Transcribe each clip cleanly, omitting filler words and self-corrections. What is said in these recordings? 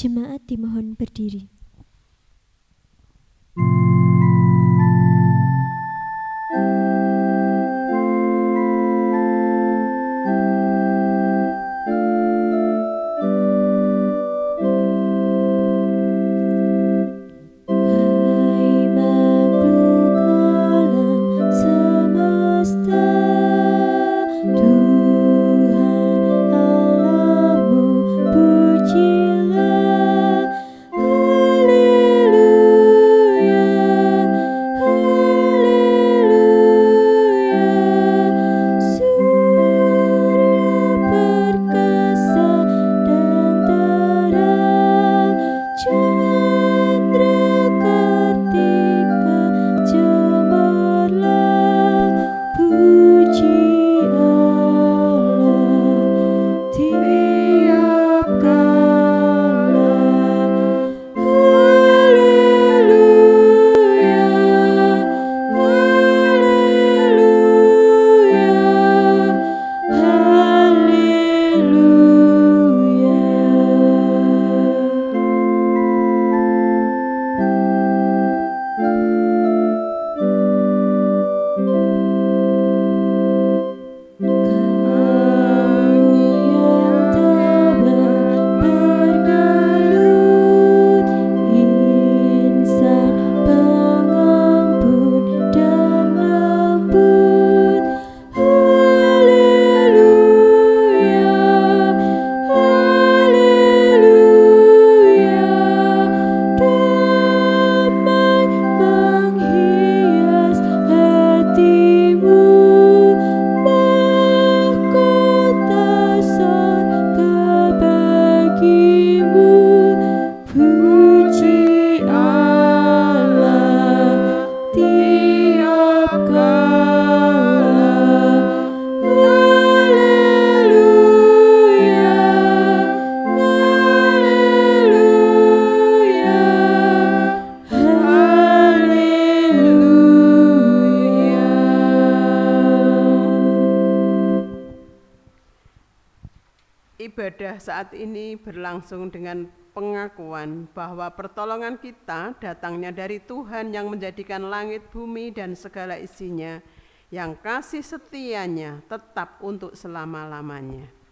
Jemaat dimohon berdiri. Ibadah saat ini berlangsung dengan pengakuan bahwa pertolongan kita datangnya dari Tuhan yang menjadikan langit, bumi, dan segala isinya, yang kasih setianya tetap untuk selama-lamanya.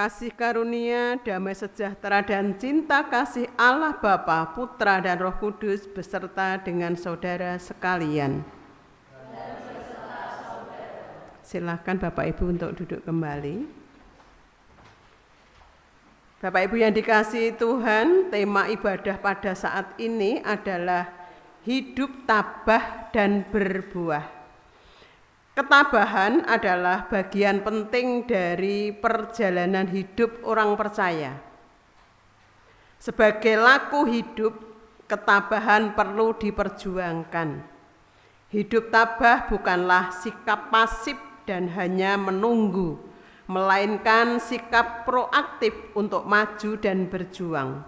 Kasih karunia, damai sejahtera, dan cinta kasih Allah Bapa, Putra, dan Roh Kudus beserta dengan saudara sekalian. Silakan Bapak Ibu untuk duduk kembali. Bapak Ibu yang dikasihi Tuhan, tema ibadah pada saat ini adalah hidup tabah dan berbuah. Ketabahan adalah bagian penting dari perjalanan hidup orang percaya. Sebagai laku hidup, ketabahan perlu diperjuangkan. Hidup tabah bukanlah sikap pasif dan hanya menunggu, melainkan sikap proaktif untuk maju dan berjuang.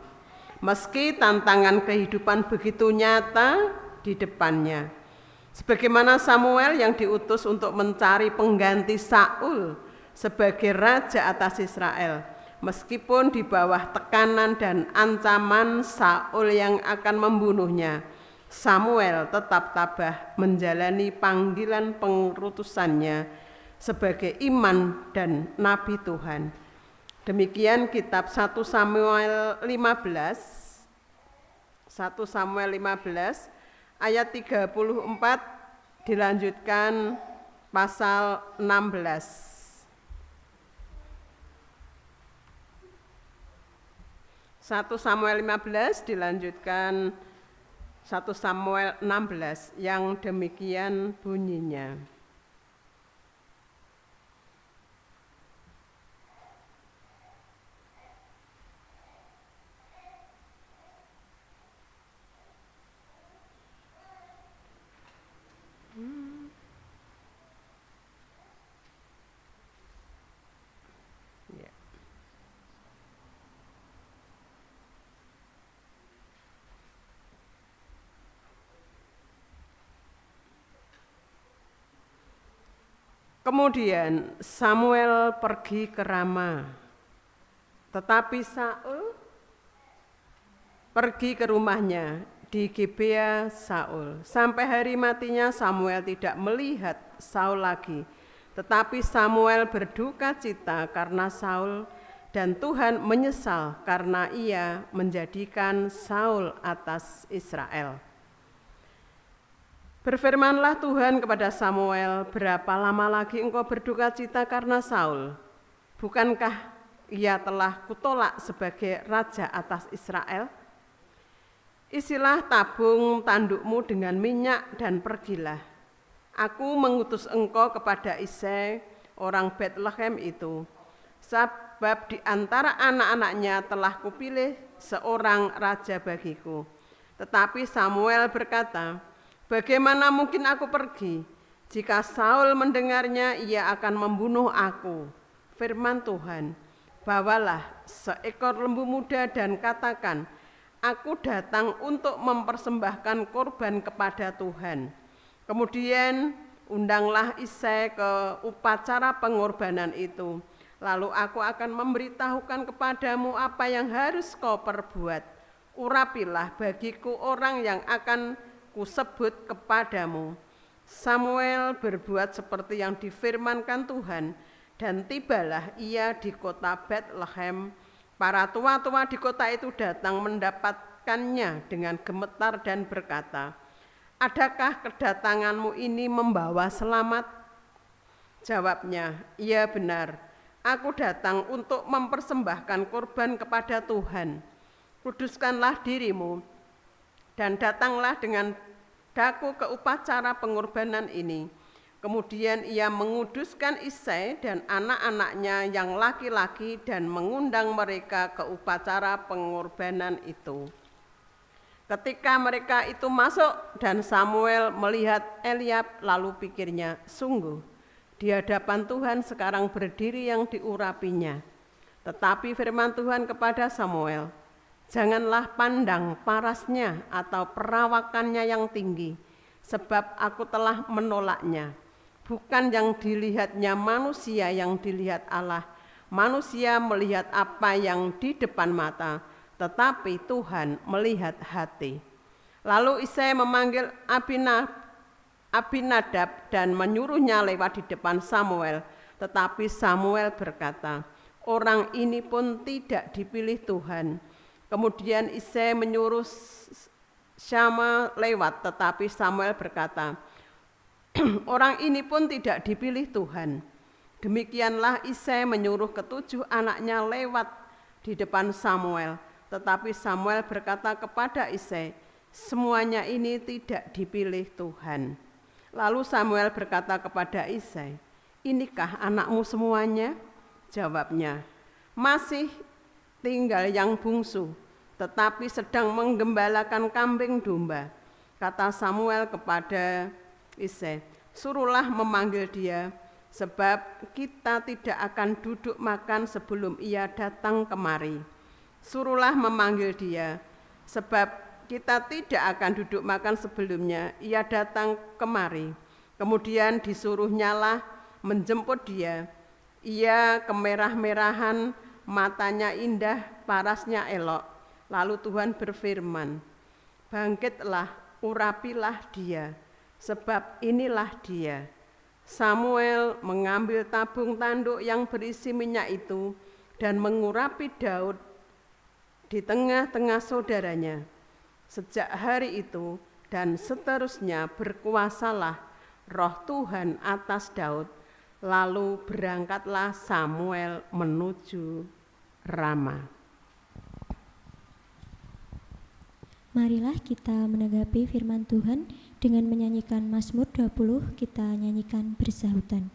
Meski tantangan kehidupan begitu nyata di depannya. Sebagaimana Samuel yang diutus untuk mencari pengganti Saul sebagai raja atas Israel, meskipun di bawah tekanan dan ancaman Saul yang akan membunuhnya, Samuel tetap tabah menjalani panggilan pengutusannya sebagai imam dan nabi Tuhan. Demikian kitab 1 Samuel 15 ayat 34 dilanjutkan pasal 16. 1 Samuel 15 dilanjutkan 1 Samuel 16 yang demikian bunyinya. Kemudian Samuel pergi ke Rama, tetapi Saul pergi ke rumahnya di Gibea Saul. Sampai hari matinya Samuel tidak melihat Saul lagi, tetapi Samuel berduka cita karena Saul, dan Tuhan menyesal karena ia menjadikan Saul atas Israel. Berfirmanlah Tuhan kepada Samuel, berapa lama lagi engkau berduka cita karena Saul? Bukankah ia telah kutolak sebagai raja atas Israel? Isilah tabung tandukmu dengan minyak dan pergilah. Aku mengutus engkau kepada Isai, orang Betlehem itu, sebab di antara anak-anaknya telah kupilih seorang raja bagiku. Tetapi Samuel berkata, bagaimana mungkin aku pergi? Jika Saul mendengarnya, ia akan membunuh aku. Firman Tuhan, bawalah seekor lembu muda dan katakan, aku datang untuk mempersembahkan korban kepada Tuhan. Kemudian undanglah Isai ke upacara pengorbanan itu. Lalu aku akan memberitahukan kepadamu apa yang harus kau perbuat. Urapilah bagiku orang yang akan kusebut kepadamu. Samuel berbuat seperti yang difirmankan Tuhan, dan tibalah ia di kota Betlehem. Para tua-tua di kota itu datang mendapatkannya dengan gemetar dan berkata, adakah kedatanganmu ini membawa selamat? Jawabnya, iya benar, aku datang untuk mempersembahkan korban kepada Tuhan. Kuduskanlah dirimu dan datanglah dengan daku ke upacara pengorbanan ini. Kemudian ia menguduskan Isai dan anak-anaknya yang laki-laki dan mengundang mereka ke upacara pengorbanan itu. Ketika mereka itu masuk dan Samuel melihat Eliab, lalu pikirnya, sungguh di hadapan Tuhan sekarang berdiri yang diurapinya. Tetapi firman Tuhan kepada Samuel, janganlah pandang parasnya atau perawakannya yang tinggi, sebab aku telah menolaknya. Bukan yang dilihatnya manusia yang dilihat Allah. Manusia melihat apa yang di depan mata, tetapi Tuhan melihat hati. Lalu Isai memanggil Abinadab dan menyuruhnya lewat di depan Samuel. Tetapi Samuel berkata, orang ini pun tidak dipilih Tuhan. Kemudian Isai menyuruh Syama lewat, tetapi Samuel berkata, orang ini pun tidak dipilih Tuhan. Demikianlah Isai menyuruh ketujuh anaknya lewat di depan Samuel. Tetapi Samuel berkata kepada Isai, semuanya ini tidak dipilih Tuhan. Lalu Samuel berkata kepada Isai, inikah anakmu semuanya? Jawabnya, masih tinggal yang bungsu, tetapi sedang menggembalakan kambing domba. Kata Samuel kepada Isai, suruhlah memanggil dia, sebab kita tidak akan duduk makan sebelum ia datang kemari. Suruhlah memanggil dia, sebab kita tidak akan duduk makan sebelumnya ia datang kemari. Kemudian disuruhnyalah menjemput dia. Ia kemerah-merahan, matanya indah, parasnya elok. Lalu Tuhan berfirman, bangkitlah, urapilah dia, sebab inilah dia. Samuel mengambil tabung tanduk yang berisi minyak itu dan mengurapi Daud di tengah-tengah saudaranya. Sejak hari itu dan seterusnya berkuasalah roh Tuhan atas Daud. Lalu berangkatlah Samuel menuju Rama. Marilah kita menanggapi firman Tuhan dengan menyanyikan Mazmur 20, kita nyanyikan bersahutan.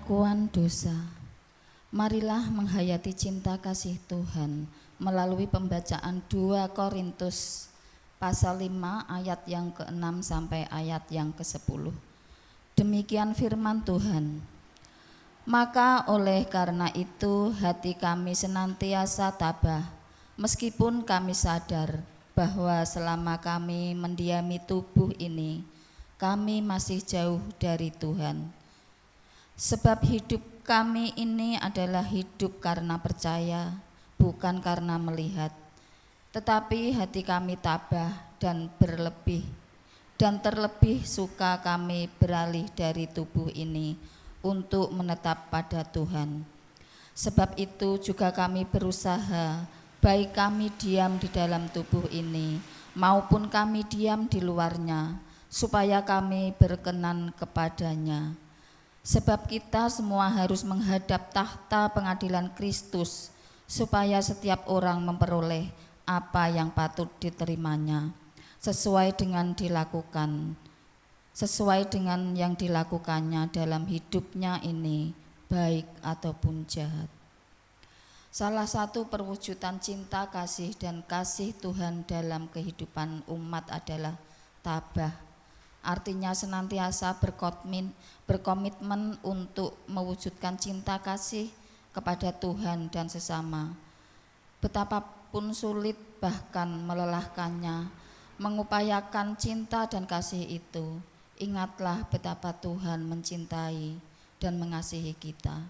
Pengakuan dosa. Marilah menghayati cinta kasih Tuhan melalui pembacaan 2 Korintus pasal 5 ayat yang ke-6 sampai ayat yang ke-10. Demikian firman Tuhan. Maka oleh karena itu hati kami senantiasa tabah, meskipun kami sadar bahwa selama kami mendiami tubuh ini, kami masih jauh dari Tuhan. Sebab hidup kami ini adalah hidup karena percaya, bukan karena melihat. Tetapi hati kami tabah dan terlebih suka kami beralih dari tubuh ini untuk menetap pada Tuhan. Sebab itu juga kami berusaha, baik kami diam di dalam tubuh ini maupun kami diam di luarnya, supaya kami berkenan kepadanya. Sebab kita semua harus menghadap tahta pengadilan Kristus, supaya setiap orang memperoleh apa yang patut diterimanya, sesuai dengan yang dilakukannya dalam hidupnya ini, baik ataupun jahat. Salah satu perwujudan cinta kasih dan kasih Tuhan dalam kehidupan umat adalah tabah. Artinya senantiasa berkomitmen untuk mewujudkan cinta kasih kepada Tuhan dan sesama. Betapapun sulit bahkan melelahkannya mengupayakan cinta dan kasih itu, ingatlah betapa Tuhan mencintai dan mengasihi kita.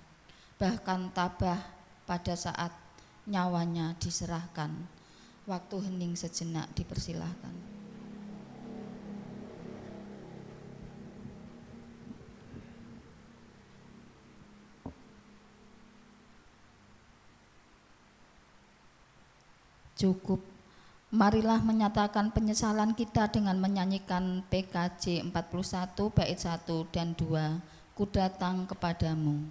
Bahkan tabah pada saat nyawanya diserahkan. Waktu hening sejenak dipersilahkan. Cukup. Marilah menyatakan penyesalan kita dengan menyanyikan PKJ 41 bait 1 dan 2. Ku datang kepadamu.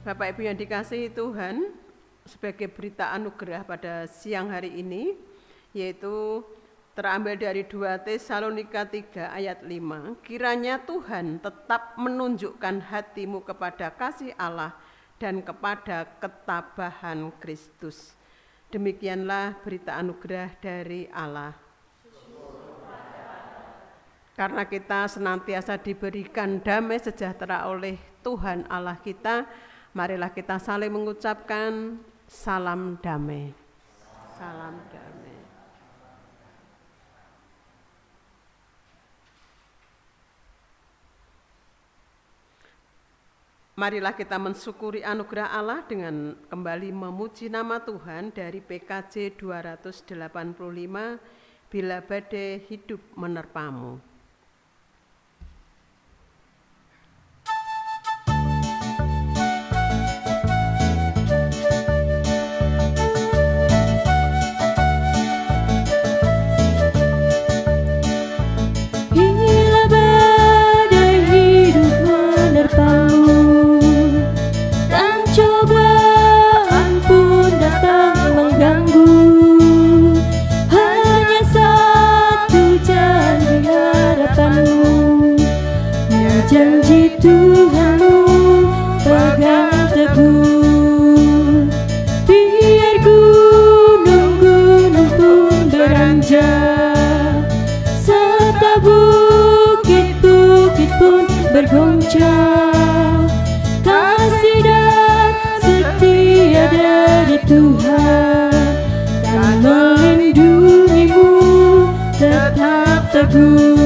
Bapak Ibu yang dikasihi Tuhan, sebagai berita anugerah pada siang hari ini, yaitu terambil dari 2 Tesalonika 3 ayat 5. Kiranya Tuhan tetap menunjukkan hatimu kepada kasih Allah dan kepada ketabahan Kristus. Demikianlah berita anugerah dari Allah. Karena kita senantiasa diberikan damai sejahtera oleh Tuhan Allah kita, marilah kita saling mengucapkan salam damai. Salam damai. Marilah kita mensyukuri anugerah Allah dengan kembali memuji nama Tuhan dari PKJ 285, Bila Badai Hidup Menerpamu. Janji Tuhanmu pegang teguh, biar gunung-gunung pun beranjak, serta bukit-bukit pun bergoncang. Kasih dan setia dari Tuhan dan melindungimu tetap teguh.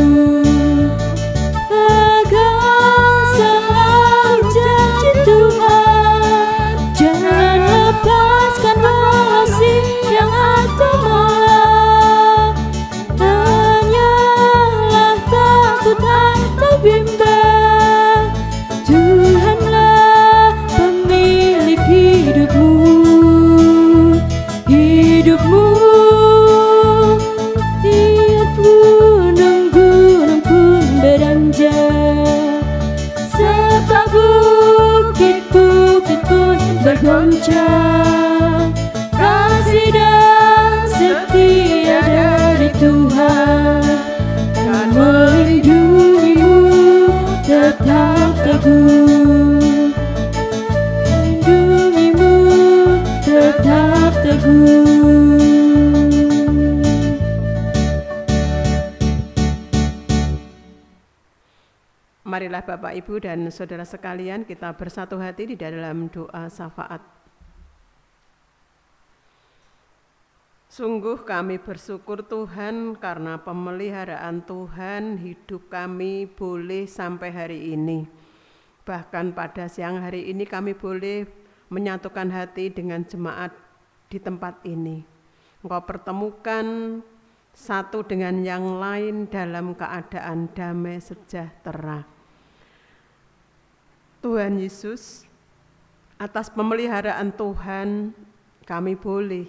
Bergoncang, kasih dan setia dari Tuhan dan melindungimu tetap teguh, melindungimu tetap teguh. Marilah Bapak, Ibu, dan saudara sekalian kita bersatu hati di dalam doa syafaat. Sungguh kami bersyukur Tuhan karena pemeliharaan Tuhan hidup kami boleh sampai hari ini. Bahkan pada siang hari ini kami boleh menyatukan hati dengan jemaat di tempat ini. Engkau pertemukan satu dengan yang lain dalam keadaan damai sejahtera. Tuhan Yesus, atas pemeliharaan Tuhan kami boleh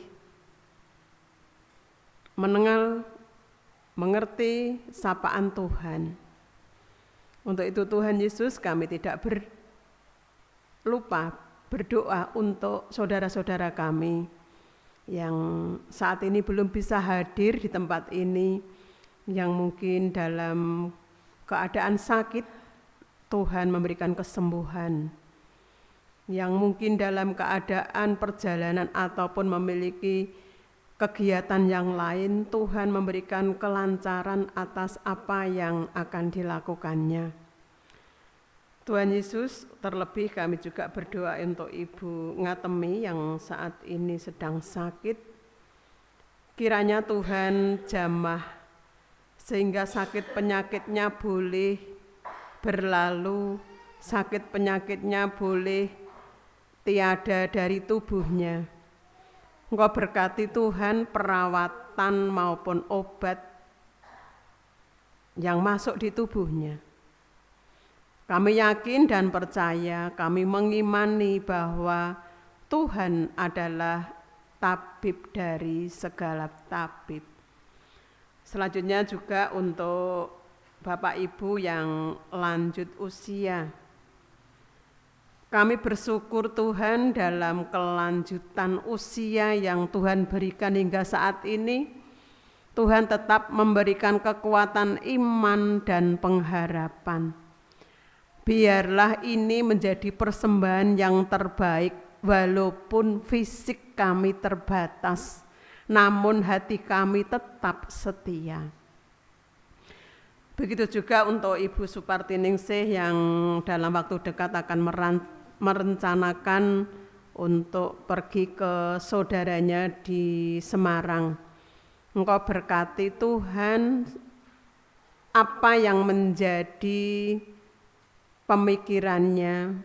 mengerti sapaan Tuhan. Untuk itu Tuhan Yesus, kami tidak lupa berdoa untuk saudara-saudara kami yang saat ini belum bisa hadir di tempat ini, yang mungkin dalam keadaan sakit, Tuhan memberikan kesembuhan, yang mungkin dalam keadaan perjalanan ataupun memiliki kegiatan yang lain, Tuhan memberikan kelancaran atas apa yang akan dilakukannya. Tuhan Yesus, terlebih kami juga berdoa untuk Ibu Ngatemi yang saat ini sedang sakit. Kiranya Tuhan jamah sehingga sakit penyakitnya boleh berlalu, sakit penyakitnya boleh tiada dari tubuhnya. Engkau berkati Tuhan perawatan maupun obat yang masuk di tubuhnya. Kami yakin dan percaya, kami mengimani bahwa Tuhan adalah tabib dari segala tabib. Selanjutnya juga untuk Bapak Ibu yang lanjut usia. Kami bersyukur Tuhan dalam kelanjutan usia yang Tuhan berikan hingga saat ini, Tuhan tetap memberikan kekuatan iman dan pengharapan. Biarlah ini menjadi persembahan yang terbaik walaupun fisik kami terbatas, namun hati kami tetap setia. Begitu juga untuk Ibu Supartiningsih yang dalam waktu dekat akan merencanakan untuk pergi ke saudaranya di Semarang. Engkau berkati Tuhan apa yang menjadi pemikirannya,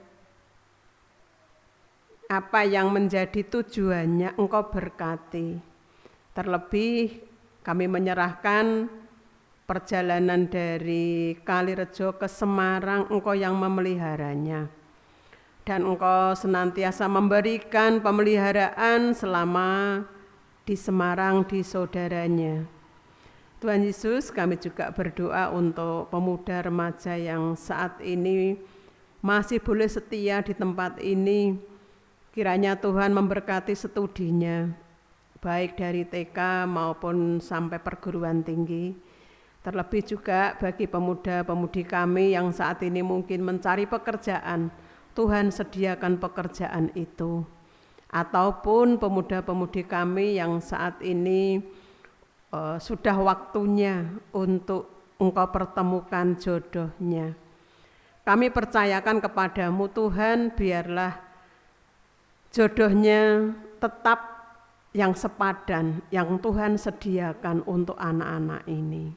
apa yang menjadi tujuannya, Engkau berkati. Terlebih kami menyerahkan perjalanan dari Kalirejo ke Semarang, Engkau yang memeliharanya. Dan Engkau senantiasa memberikan pemeliharaan selama di Semarang, di saudaranya. Tuhan Yesus, kami juga berdoa untuk pemuda remaja yang saat ini masih boleh setia di tempat ini. Kiranya Tuhan memberkati studinya, baik dari TK maupun sampai perguruan tinggi. Terlebih juga bagi pemuda-pemudi kami yang saat ini mungkin mencari pekerjaan, Tuhan sediakan pekerjaan itu. Ataupun pemuda-pemudi kami yang saat ini sudah waktunya untuk Engkau pertemukan jodohnya. Kami percayakan kepadamu Tuhan, biarlah jodohnya tetap yang sepadan, yang Tuhan sediakan untuk anak-anak ini.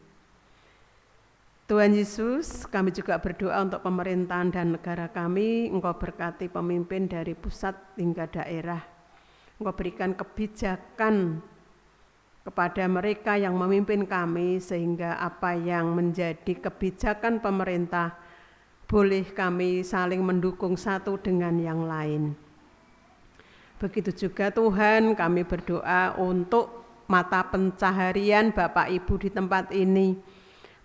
Tuhan Yesus, kami juga berdoa untuk pemerintahan dan negara kami. Engkau berkati pemimpin dari pusat hingga daerah. Engkau berikan kebijakan kepada mereka yang memimpin kami, sehingga apa yang menjadi kebijakan pemerintah boleh kami saling mendukung satu dengan yang lain. Begitu juga Tuhan, kami berdoa untuk mata pencaharian Bapak Ibu di tempat ini.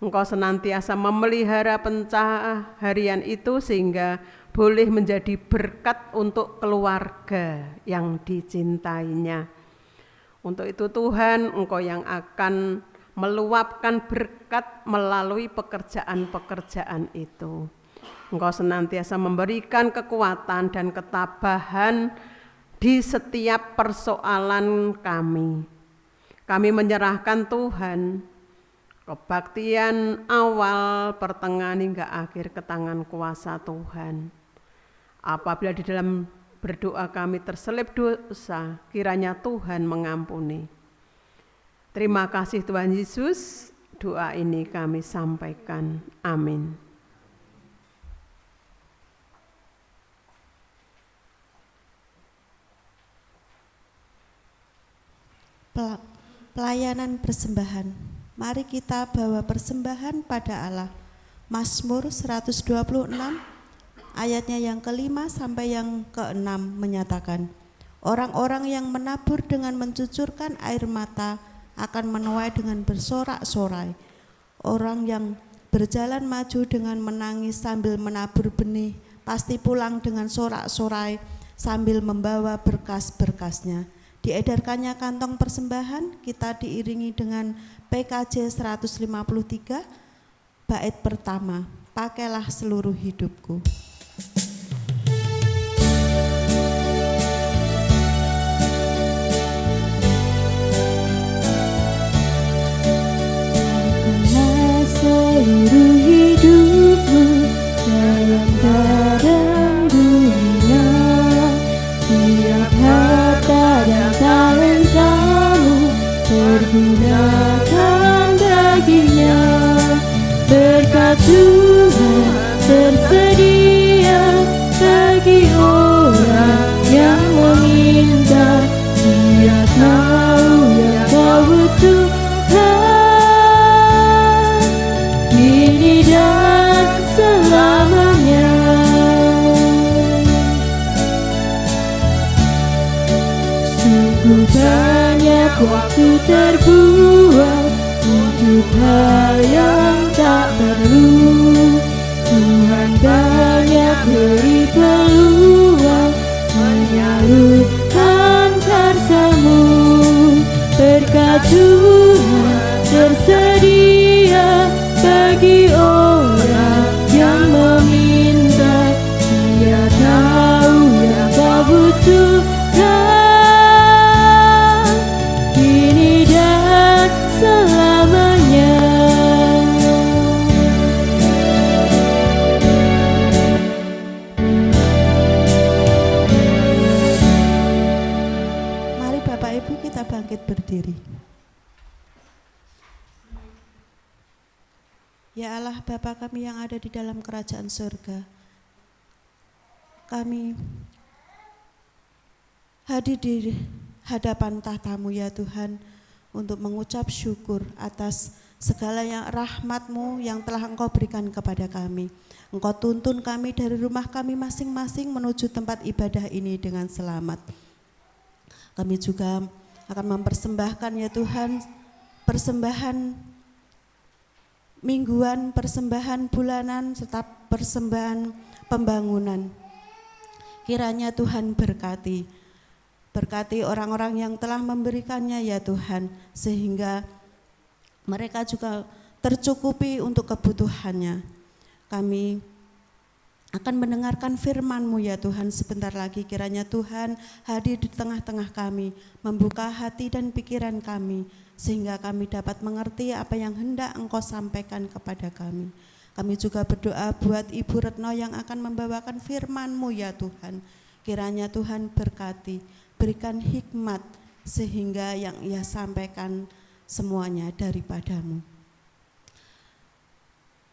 Engkau senantiasa memelihara pencaharian itu sehingga boleh menjadi berkat untuk keluarga yang dicintainya. Untuk itu Tuhan, Engkau yang akan meluapkan berkat melalui pekerjaan-pekerjaan itu. Engkau senantiasa memberikan kekuatan dan ketabahan di setiap persoalan kami. Kami menyerahkan Tuhan, kebaktian awal, pertengahan hingga akhir ke tangan kuasa Tuhan. Apabila di dalam berdoa kami terselip dosa, kiranya Tuhan mengampuni. Terima kasih Tuhan Yesus, doa ini kami sampaikan. Amin. Pelayanan persembahan. Mari kita bawa persembahan pada Allah. Mazmur 126 ayatnya yang ke-5 sampai yang ke-6 menyatakan, orang-orang yang menabur dengan mencucurkan air mata akan menuai dengan bersorak-sorai. Orang yang berjalan maju dengan menangis sambil menabur benih pasti pulang dengan sorak-sorai sambil membawa berkas-berkasnya. Diedarkannya kantong persembahan, kita diiringi dengan PKJ 153 bait pertama, pakailah seluruh hidupku. Pakailah seluruh hidupmu dalam dadam dunia, tiap harta dan talentamu pergunakan baginya. Berkat Tuhan tersedia bagi orang yang meminta. Dia tahu yang kau butuhkan kini dan selamanya. Sungguh banyak waktu terbuang untuk hal yang tak perlu. Tuhan banyak beri peluang menyalurkan karsa-Mu. Berkat Tuhan tersedia bagi orang yang meminta. Dia tahu yang kau butuh. Ya Allah Bapa kami yang ada di dalam kerajaan surga, kami hadir di hadapan tahta-Mu ya Tuhan, untuk mengucap syukur atas segala yang rahmat-Mu yang telah Engkau berikan kepada kami. Engkau tuntun kami dari rumah kami masing-masing menuju tempat ibadah ini dengan selamat. Kami juga akan mempersembahkan ya Tuhan, persembahan mingguan, persembahan bulanan, serta persembahan pembangunan. Kiranya Tuhan berkati orang-orang yang telah memberikannya ya Tuhan, sehingga mereka juga tercukupi untuk kebutuhannya. Kami akan mendengarkan firman-Mu ya Tuhan sebentar lagi. Kiranya Tuhan hadir di tengah-tengah kami, membuka hati dan pikiran kami, sehingga kami dapat mengerti apa yang hendak Engkau sampaikan kepada kami. Kami juga berdoa buat Ibu Retno yang akan membawakan firman-Mu ya Tuhan. Kiranya Tuhan berkati, berikan hikmat, sehingga yang ia sampaikan semuanya daripada-Mu.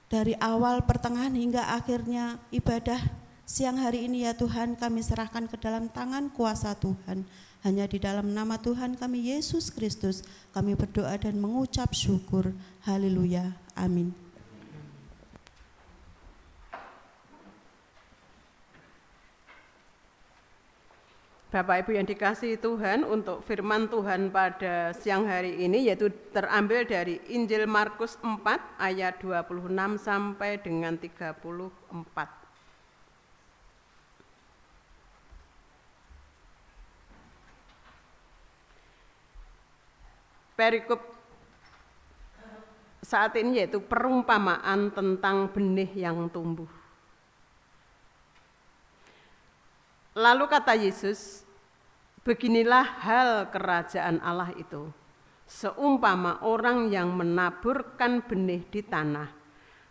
Dari awal, pertengahan hingga akhirnya ibadah siang hari ini ya Tuhan, kami serahkan ke dalam tangan kuasa Tuhan. Hanya di dalam nama Tuhan kami Yesus Kristus kami berdoa dan mengucap syukur. Haleluya. Amin. Bapak Ibu yang dikasihi Tuhan, untuk firman Tuhan pada siang hari ini yaitu terambil dari Injil Markus 4 ayat 26 sampai dengan 34. Perikop saat ini yaitu perumpamaan tentang benih yang tumbuh. Lalu kata Yesus, beginilah hal kerajaan Allah itu, seumpama orang yang menaburkan benih di tanah.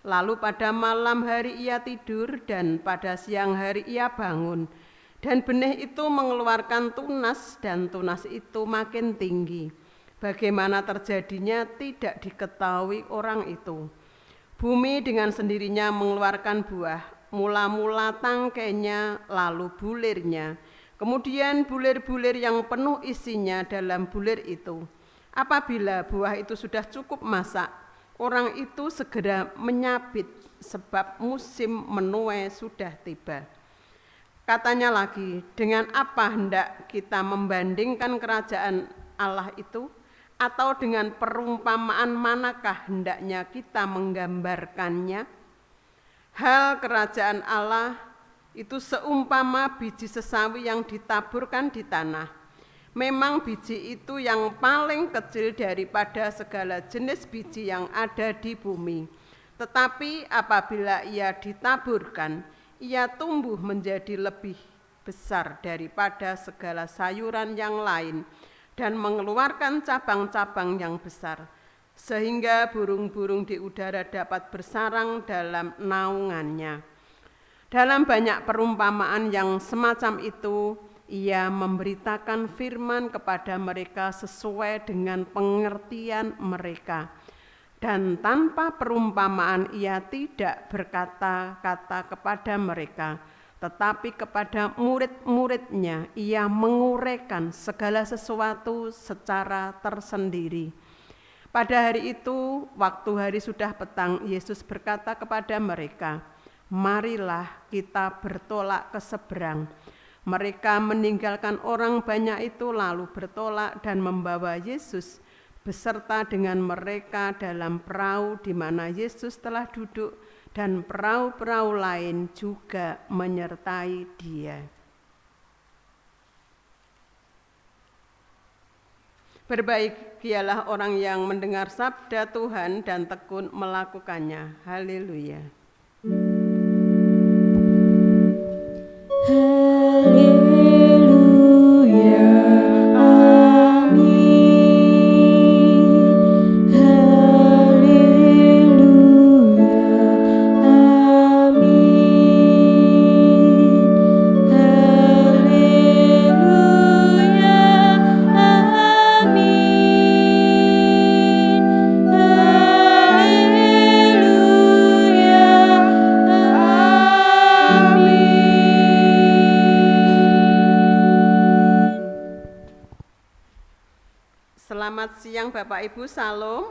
Lalu pada malam hari ia tidur dan pada siang hari ia bangun. Dan benih itu mengeluarkan tunas dan tunas itu makin tinggi. Bagaimana terjadinya tidak diketahui orang itu. Bumi dengan sendirinya mengeluarkan buah. Mula-mula tangkainya, lalu bulirnya, kemudian bulir-bulir yang penuh isinya dalam bulir itu. Apabila buah itu sudah cukup masak, orang itu segera menyabit sebab musim menuai sudah tiba. Katanya lagi, dengan apa hendak kita membandingkan kerajaan Allah itu? Atau dengan perumpamaan manakah hendaknya kita menggambarkannya? Hal kerajaan Allah itu seumpama biji sesawi yang ditaburkan di tanah. Memang biji itu yang paling kecil daripada segala jenis biji yang ada di bumi. Tetapi apabila ia ditaburkan, ia tumbuh menjadi lebih besar daripada segala sayuran yang lain dan mengeluarkan cabang-cabang yang besar, sehingga burung-burung di udara dapat bersarang dalam naungannya. Dalam banyak perumpamaan yang semacam itu, ia memberitakan firman kepada mereka sesuai dengan pengertian mereka. Dan tanpa perumpamaan ia tidak berkata-kata kepada mereka, tetapi kepada murid-muridnya ia menguraikan segala sesuatu secara tersendiri. Pada hari itu, waktu hari sudah petang, Yesus berkata kepada mereka, marilah kita bertolak ke seberang. Mereka meninggalkan orang banyak itu lalu bertolak dan membawa Yesus beserta dengan mereka dalam perahu di mana Yesus telah duduk, dan perahu-perahu lain juga menyertai Dia. Berbahagialah orang yang mendengar sabda Tuhan dan tekun melakukannya. Haleluya. Haleluya. Amin. Haleluya. Selamat siang Bapak Ibu, salam.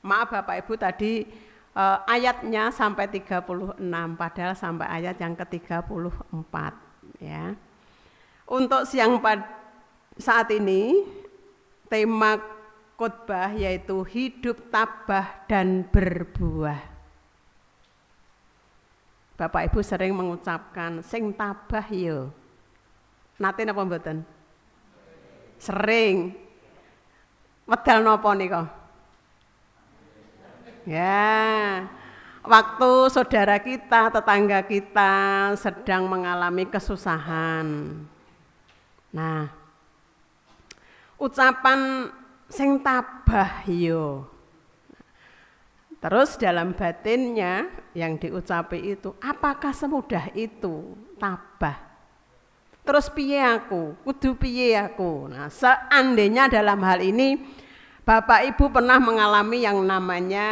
Maaf Bapak Ibu tadi ayatnya sampai 36, padahal sampai ayat yang ke-34 ya. Untuk siang saat ini tema khotbah yaitu hidup tabah dan berbuah. Bapak Ibu sering mengucapkan sing tabah yo. Nate napa mboten? Sering. Wedal napa nika? Ya. Waktu saudara kita, tetangga kita sedang mengalami kesusahan. Nah, ucapan sing tabah yo. Terus dalam batinnya yang diucapi itu, apakah semudah itu tabah? Terus piye aku? Kudu piye aku? Nah, seandainya dalam hal ini Bapak Ibu pernah mengalami yang namanya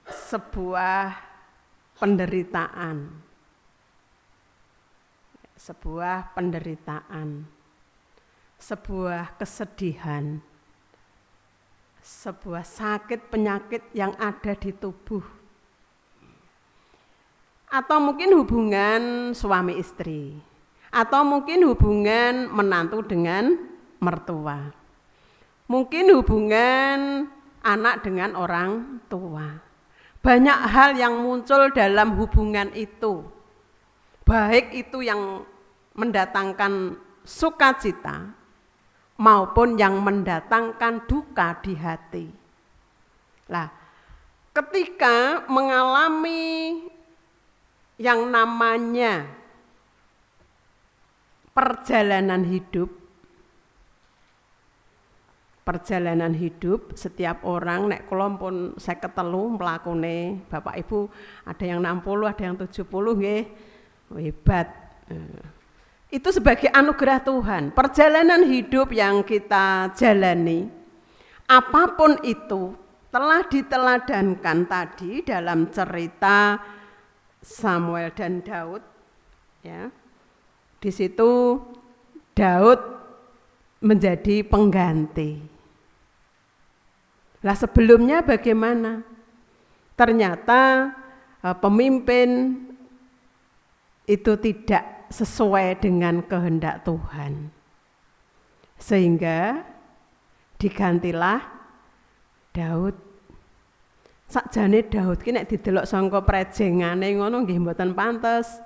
sebuah penderitaan. Sebuah penderitaan. Sebuah kesedihan. Sebuah sakit penyakit yang ada di tubuh. Atau mungkin hubungan suami istri. Atau mungkin hubungan menantu dengan mertua. Mungkin hubungan anak dengan orang tua. Banyak hal yang muncul dalam hubungan itu. Baik itu yang mendatangkan sukacita maupun yang mendatangkan duka di hati. Nah, ketika mengalami yang namanya perjalanan hidup setiap orang nek kula pun 53 mlakune, Bapak Ibu ada yang 60, ada yang 70 nggih. Hebat. Itu sebagai anugerah Tuhan. Perjalanan hidup yang kita jalani, apapun itu telah diteladankan tadi dalam cerita Samuel dan Daud. Ya, di situ Daud menjadi pengganti. Lah sebelumnya bagaimana? Ternyata pemimpin itu tidak sesuai dengan kehendak Tuhan. Sehingga digantilah Daud. Sakjane Daud ki nek didelok sangka prejengane ngono nggih mboten pantes.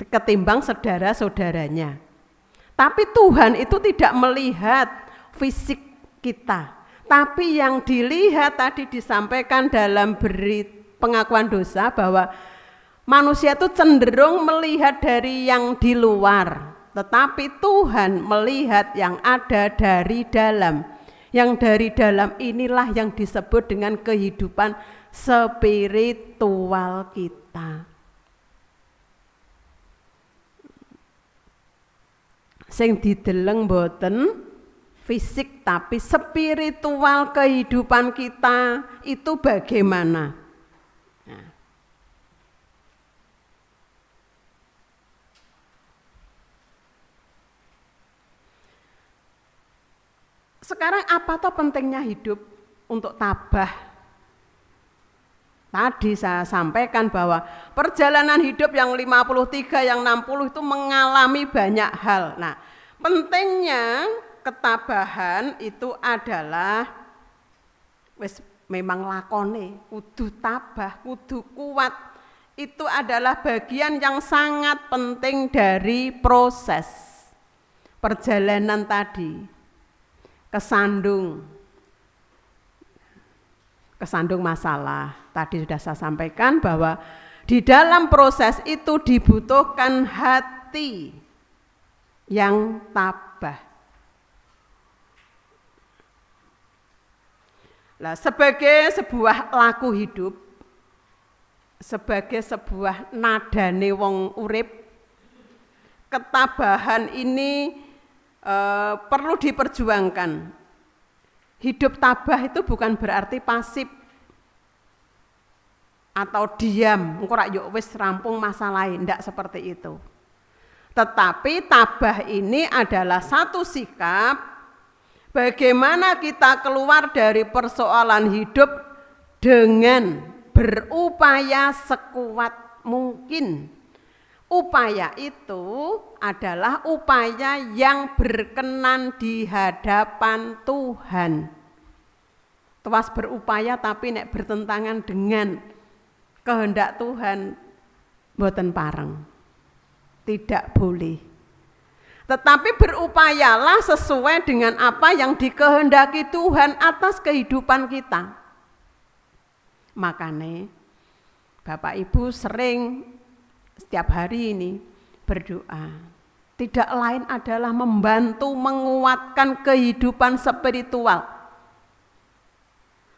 Ketimbang saudara-saudaranya. Tapi Tuhan itu tidak melihat fisik kita. Tapi yang dilihat tadi disampaikan dalam pengakuan dosa bahwa manusia itu cenderung melihat dari yang di luar, tetapi Tuhan melihat yang ada dari dalam. Yang dari dalam inilah yang disebut dengan kehidupan spiritual kita. Sing dideleng boten fisik tapi spiritual kehidupan kita itu bagaimana? Sekarang apa toh pentingnya hidup untuk tabah? Tadi saya sampaikan bahwa perjalanan hidup yang 53, yang 60 itu mengalami banyak hal. Nah, pentingnya ketabahan itu adalah memang lakone, kudu tabah, kudu kuat. Itu adalah bagian yang sangat penting dari proses perjalanan tadi. Kesandung masalah. Tadi sudah saya sampaikan bahwa di dalam proses itu dibutuhkan hati yang tabah. Nah, sebagai sebuah laku hidup, sebagai sebuah nadane wong urip, ketabahan ini perlu diperjuangkan. Hidup tabah itu bukan berarti pasif atau diam, engko rak yo wis rampung masalah, ndak seperti itu. Tetapi tabah ini adalah satu sikap bagaimana kita keluar dari persoalan hidup dengan berupaya sekuat mungkin. Upaya itu adalah upaya yang berkenan di hadapan Tuhan. Tuas berupaya tapi nek bertentangan dengan kehendak Tuhan boten pareng. Tidak boleh. Tetapi berupayalah sesuai dengan apa yang dikehendaki Tuhan atas kehidupan kita. Makanya Bapak Ibu sering setiap hari ini berdoa. Tidak lain adalah membantu menguatkan kehidupan spiritual.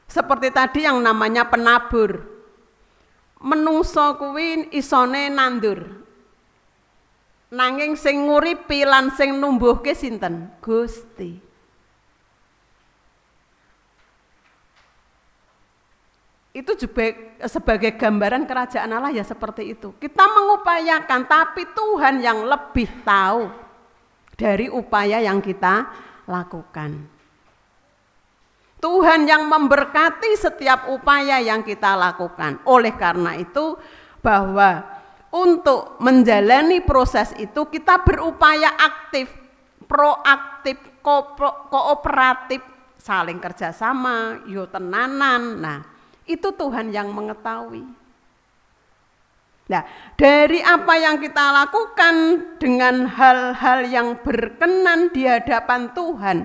Seperti tadi yang namanya penabur. Menungso kuwi isone nandur. Nanging sing nguripi lan sing numbuhke sinten? Gusti. Itu juga sebagai gambaran kerajaan Allah ya seperti itu. Kita mengupayakan tapi Tuhan yang lebih tahu dari upaya yang kita lakukan. Tuhan yang memberkati setiap upaya yang kita lakukan. Oleh karena itu bahwa untuk menjalani proses itu kita berupaya aktif, proaktif, kooperatif, saling kerjasama, yo tenanan. Nah, itu Tuhan yang mengetahui. Nah, dari apa yang kita lakukan dengan hal-hal yang berkenan di hadapan Tuhan,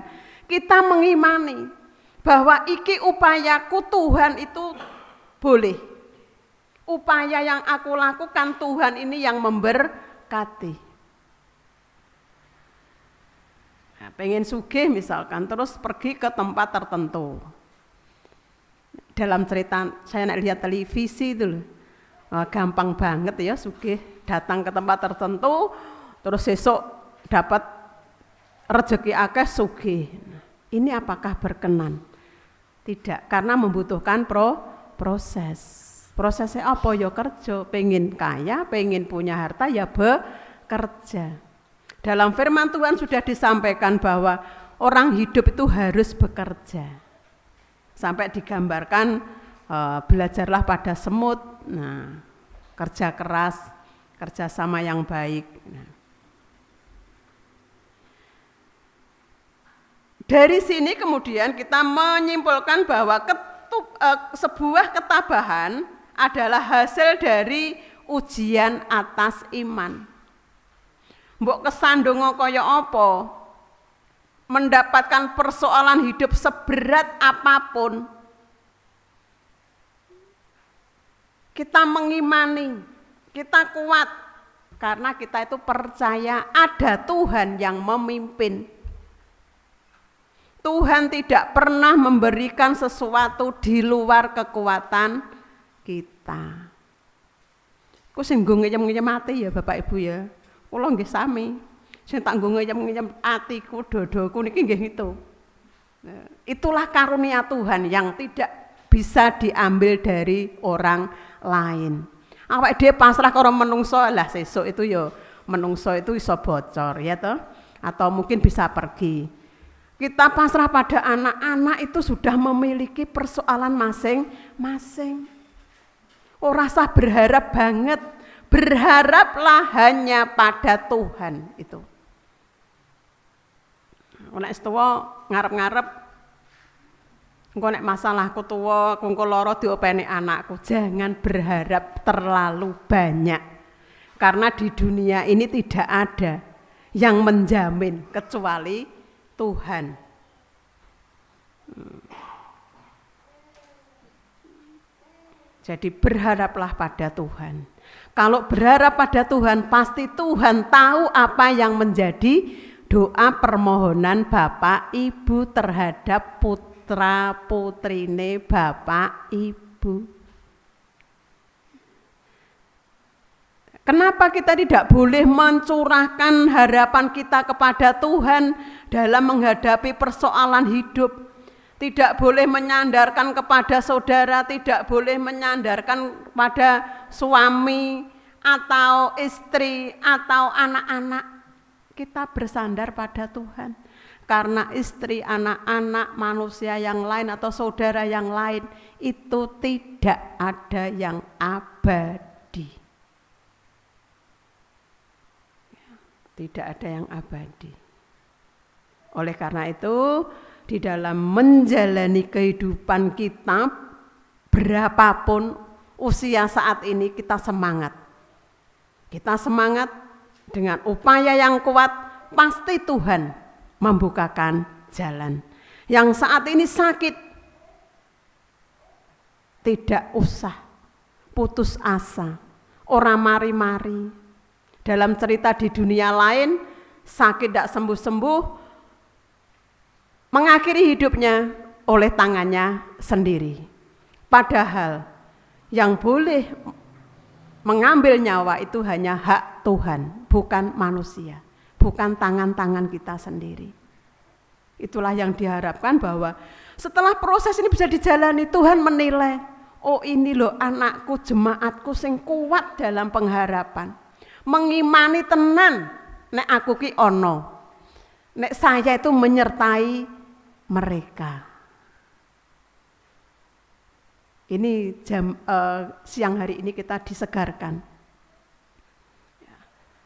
kita mengimani bahwa iki upayaku Tuhan itu boleh. Upaya yang aku lakukan Tuhan ini yang memberkati. Nah, pengen sugih misalkan terus pergi ke tempat tertentu. Dalam cerita saya lihat televisi itu loh, gampang banget ya sugih datang ke tempat tertentu terus besok dapat rezeki akeh sugih. Ini apakah berkenan? Tidak, karena membutuhkan proses. Prosesnya apa ya kerja, pengen kaya, pengen punya harta ya bekerja. Dalam firman Tuhan sudah disampaikan bahwa orang hidup itu harus bekerja. Sampai digambarkan belajarlah pada semut, nah, kerja keras, kerja sama yang baik. Nah. Dari sini kemudian kita menyimpulkan bahwa sebuah ketabahan adalah hasil dari ujian atas iman. Mbok kesandungo kaya apa? Mendapatkan persoalan hidup seberat apapun, kita mengimani, kita kuat, karena kita itu percaya ada Tuhan yang memimpin. Tuhan tidak pernah memberikan sesuatu di luar kekuatan kita. Ku sing nggo ngeyem-ngeyem ati ya Bapak Ibu ya, kula nggih sami. Sing tak nggo ngeyem-ngeyem atiku, dodoku niki nggih gitu. Itulah karunia Tuhan yang tidak bisa diambil dari orang lain. Awake dhewe pasrah karo menungso lah sesuk itu ya menungso itu iso bocor ya toh, atau mungkin bisa pergi. Kita pasrah pada anak-anak itu sudah memiliki persoalan masing-masing. Ora usah berharap banget, berharaplah hanya pada Tuhan itu. Nek tuwa ngarep-ngarep engko nek masalahku tuwa engko lara diopeni anakku, jangan berharap terlalu banyak. Karena di dunia ini tidak ada yang menjamin kecuali Tuhan. Jadi berharaplah pada Tuhan. Kalau berharap pada Tuhan, pasti Tuhan tahu apa yang menjadi doa permohonan Bapak Ibu terhadap putra putrine Bapak Ibu. Kenapa kita tidak boleh mencurahkan harapan kita kepada Tuhan dalam menghadapi persoalan hidup? Tidak boleh menyandarkan kepada saudara, tidak boleh menyandarkan pada suami atau istri atau anak-anak, kita bersandar pada Tuhan. Karena istri, anak-anak, manusia yang lain atau saudara yang lain itu tidak ada yang abadi. Tidak ada yang abadi. Oleh karena itu, di dalam menjalani kehidupan kita, berapapun usia saat ini, kita semangat. Kita semangat dengan upaya yang kuat, pasti Tuhan membukakan jalan. Yang saat ini sakit, tidak usah putus asa, ora mari-mari. Dalam cerita di dunia lain, sakit tidak sembuh-sembuh, mengakhiri hidupnya oleh tangannya sendiri. Padahal yang boleh mengambil nyawa itu hanya hak Tuhan, bukan manusia, bukan tangan-tangan kita sendiri. Itulah yang diharapkan, bahwa setelah proses ini bisa dijalani, Tuhan menilai, oh ini loh anakku, jemaatku sing kuat dalam pengharapan, mengimani tenan nek aku ki ono, nek saya itu menyertai mereka. Ini siang hari ini kita disegarkan.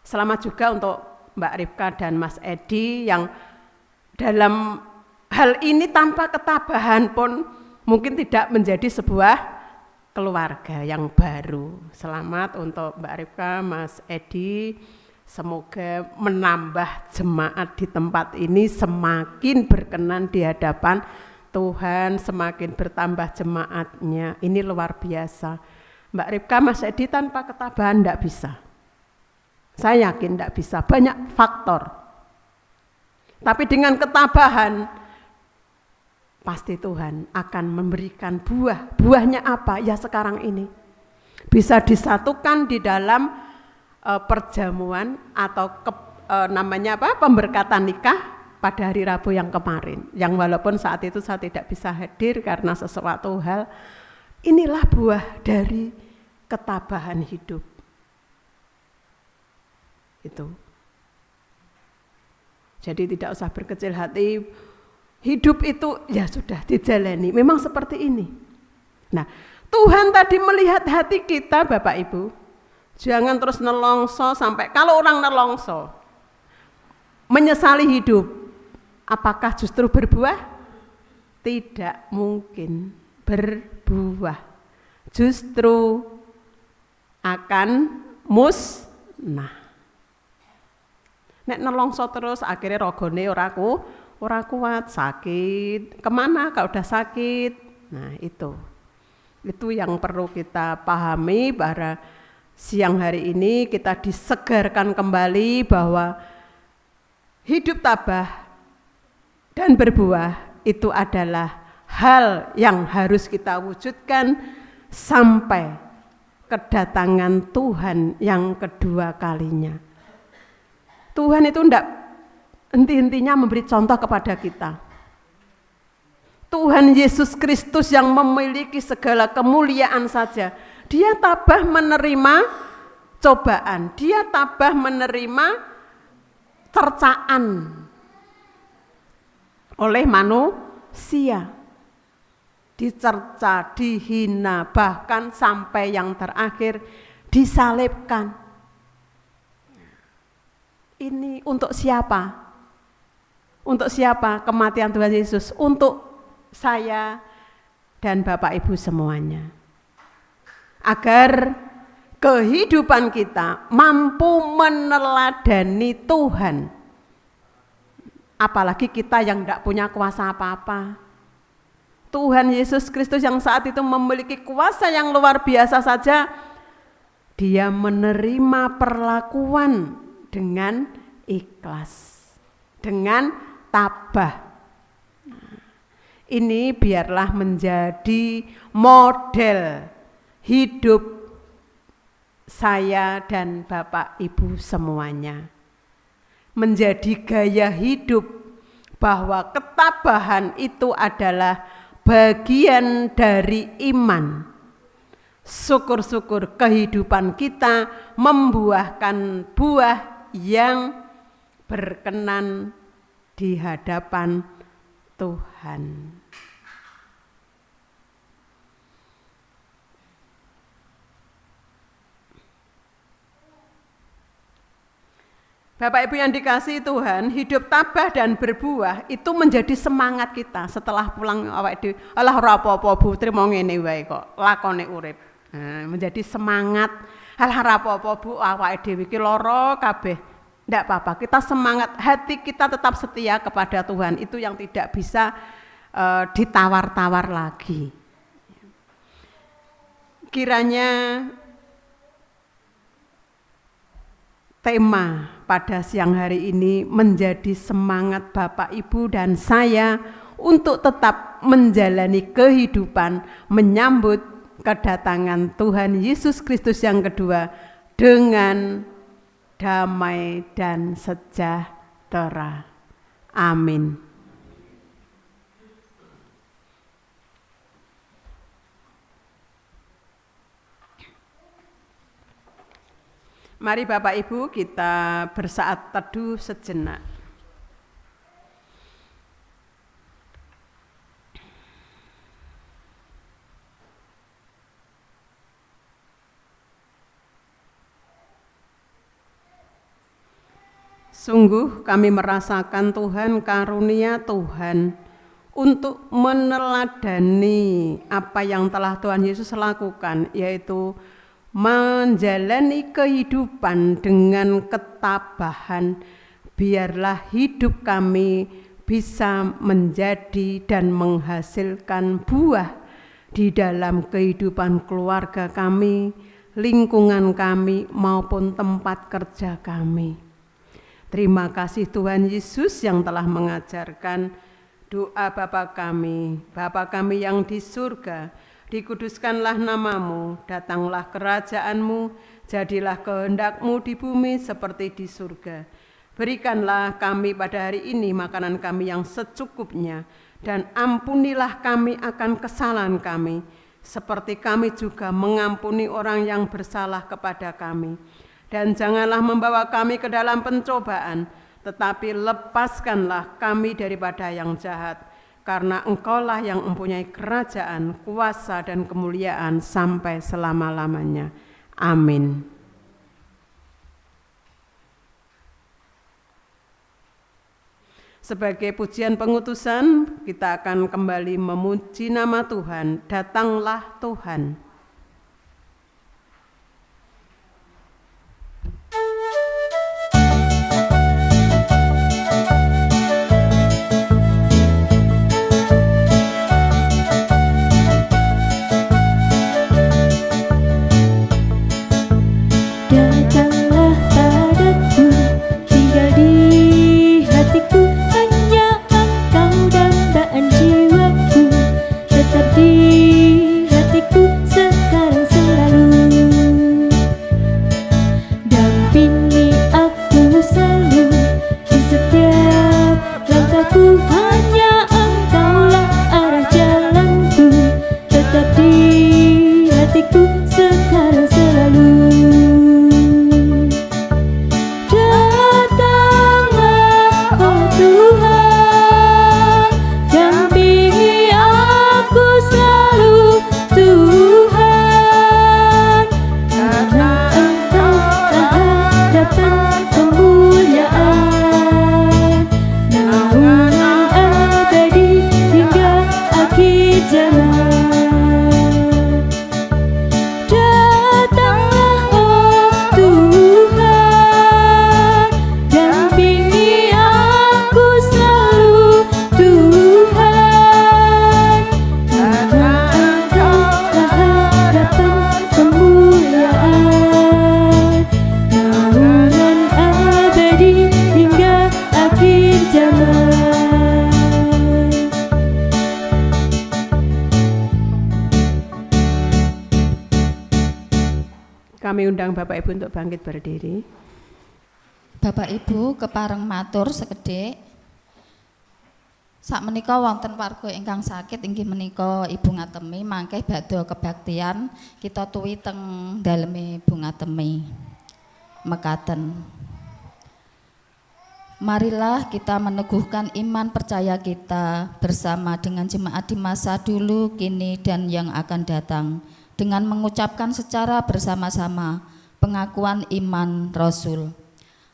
Selamat juga untuk Mbak Ripka dan Mas Edi yang dalam hal ini tanpa ketabahan pun mungkin tidak menjadi sebuah keluarga yang baru. Selamat untuk Mbak Ripka, Mas Edi. Semoga menambah jemaat di tempat ini semakin berkenan di hadapan Tuhan, semakin bertambah jemaatnya. Ini luar biasa. Mbak Ripka, Mas Edi, tanpa ketabahan tidak bisa. Saya yakin tidak bisa, banyak faktor. Tapi dengan ketabahan, pasti Tuhan akan memberikan buah. Buahnya apa? Ya sekarang ini. Bisa disatukan di dalam perjamuan atau namanya apa? Pemberkatan nikah pada hari Rabu yang kemarin. Yang walaupun saat itu saya tidak bisa hadir karena sesuatu hal. Inilah buah dari ketabahan hidup. Itu. Jadi tidak usah berkecil hati. Hidup itu ya sudah dijalani. Memang seperti ini. Nah, Tuhan tadi melihat hati kita, Bapak Ibu. Jangan terus nelongso sampai, kalau orang nelongso menyesali hidup, apakah justru berbuah? Tidak mungkin berbuah. Justru akan musnah. Nek nelongso terus akhirnya rogone ora kuat, sakit. Kemana kalau udah sakit? Nah itu yang perlu kita pahami, bahwa siang hari ini kita disegarkan kembali bahwa hidup tabah dan berbuah itu adalah hal yang harus kita wujudkan sampai kedatangan Tuhan yang kedua kalinya. Tuhan itu tidak henti-hentinya memberi contoh kepada kita. Tuhan Yesus Kristus yang memiliki segala kemuliaan saja, dia tabah menerima cobaan, dia tabah menerima cercaan oleh manusia. Dicerca, dihina, bahkan sampai yang terakhir disalibkan. Ini untuk siapa? Untuk siapa kematian Tuhan Yesus? Untuk saya dan Bapak Ibu semuanya. Agar kehidupan kita mampu meneladani Tuhan. Apalagi kita yang tidak punya kuasa apa-apa. Tuhan Yesus Kristus yang saat itu memiliki kuasa yang luar biasa saja, dia menerima perlakuan dengan ikhlas, dengan tabah. Ini biarlah menjadi model hidup saya dan Bapak Ibu semuanya. Menjadi gaya hidup bahwa ketabahan itu adalah bagian dari iman. syukur-syukur kehidupan kita membuahkan buah yang berkenan di hadapan Tuhan. Bapak Ibu yang dikasihi Tuhan, hidup tabah dan berbuah itu menjadi semangat kita setelah pulang awake dhewe. Alah ora apa-apa Bu, trimo ngene wae kok, lakone urip. Menjadi semangat. Alah ora apa-apa Bu, awake dhewe iki lara kabeh. Ndak apa-apa, kita semangat, hati kita tetap setia kepada Tuhan. Itu yang tidak bisa ditawar-tawar lagi. Kiranya tema pada siang hari ini menjadi semangat Bapak, Ibu, dan saya untuk tetap menjalani kehidupan menyambut kedatangan Tuhan Yesus Kristus yang kedua dengan damai dan sejahtera. Amin. Mari Bapak Ibu kita bersaat teduh sejenak. Sungguh kami merasakan Tuhan, karunia Tuhan untuk meneladani apa yang telah Tuhan Yesus lakukan, yaitu menjalani kehidupan dengan ketabahan. Biarlah hidup kami bisa menjadi dan menghasilkan buah di dalam kehidupan keluarga kami, lingkungan kami, maupun tempat kerja kami. Terima kasih Tuhan Yesus yang telah mengajarkan doa Bapa kami yang di surga, dikuduskanlah namamu, datanglah kerajaanmu, jadilah kehendakmu di bumi seperti di surga. Berikanlah kami pada hari ini makanan kami yang secukupnya, dan ampunilah kami akan kesalahan kami, seperti kami juga mengampuni orang yang bersalah kepada kami. Dan janganlah membawa kami ke dalam pencobaan, tetapi lepaskanlah kami daripada yang jahat. Karena Engkaulah yang mempunyai kerajaan, kuasa, dan kemuliaan sampai selama-lamanya. Amin. Sebagai pujian pengutusan, kita akan kembali memuji nama Tuhan. Datanglah Tuhan. Kami undang Bapak Ibu untuk bangkit berdiri. Bapak Ibu kepareng matur sekedhik. Sakmenika wonten warga ingkang sakit inggih menika Ibu Ngatemi, mangke badhe kebaktian kita tuwi teng daleme Ibu Ngatemi. Mekaten. Marilah kita meneguhkan iman percaya kita bersama dengan jemaat di masa dulu, kini, dan yang akan datang dengan mengucapkan secara bersama-sama pengakuan iman Rasul.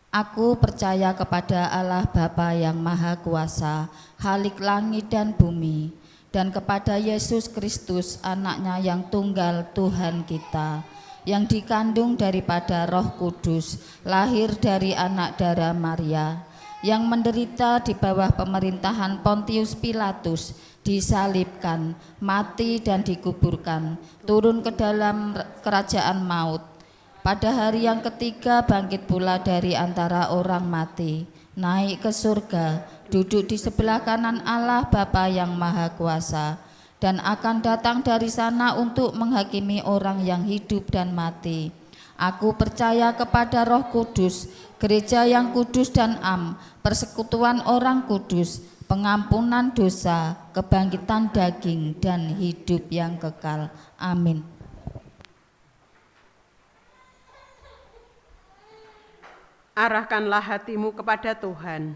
Aku percaya kepada Allah Bapa yang Maha Kuasa, Khalik langit dan bumi, dan kepada Yesus Kristus, anaknya yang tunggal Tuhan kita, yang dikandung daripada Roh Kudus, lahir dari anak darah Maria, yang menderita di bawah pemerintahan Pontius Pilatus, disalibkan, mati dan dikuburkan, turun ke dalam kerajaan maut. Pada hari yang ketiga bangkit pula dari antara orang mati, naik ke surga, duduk di sebelah kanan Allah Bapa yang Maha Kuasa, dan akan datang dari sana untuk menghakimi orang yang hidup dan mati. Aku percaya kepada Roh Kudus, gereja yang kudus dan am, persekutuan orang kudus, pengampunan dosa, kebangkitan daging, dan hidup yang kekal. Amin. Arahkanlah hatimu kepada Tuhan.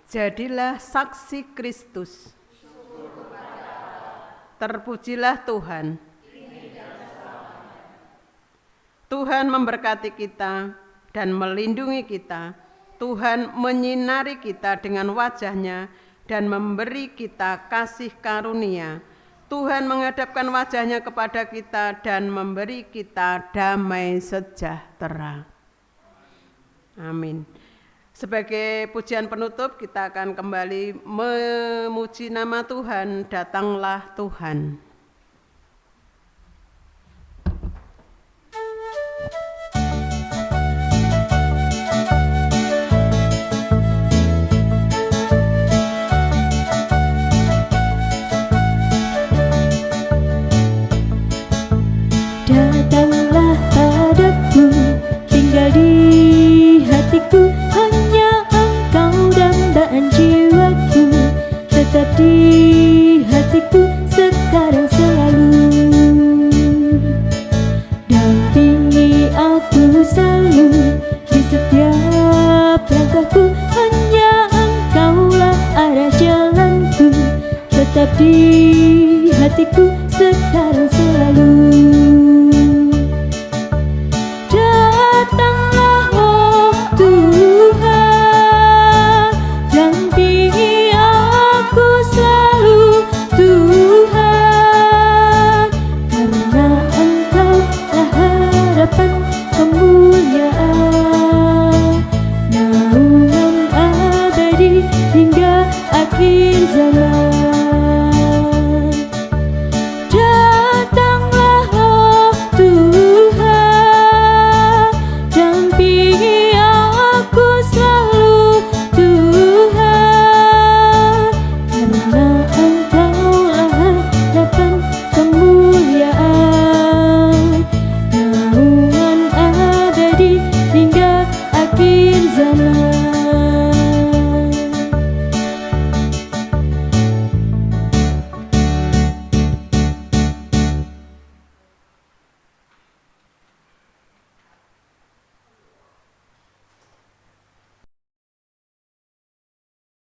Jadilah saksi Kristus. Terpujilah Tuhan. Tuhan memberkati kita dan melindungi kita. Tuhan menyinari kita dengan wajah-Nya dan memberi kita kasih karunia. Tuhan menghadapkan wajah-Nya kepada kita dan memberi kita damai sejahtera. Amin. Sebagai pujian penutup, kita akan kembali memuji nama Tuhan, datanglah Tuhan.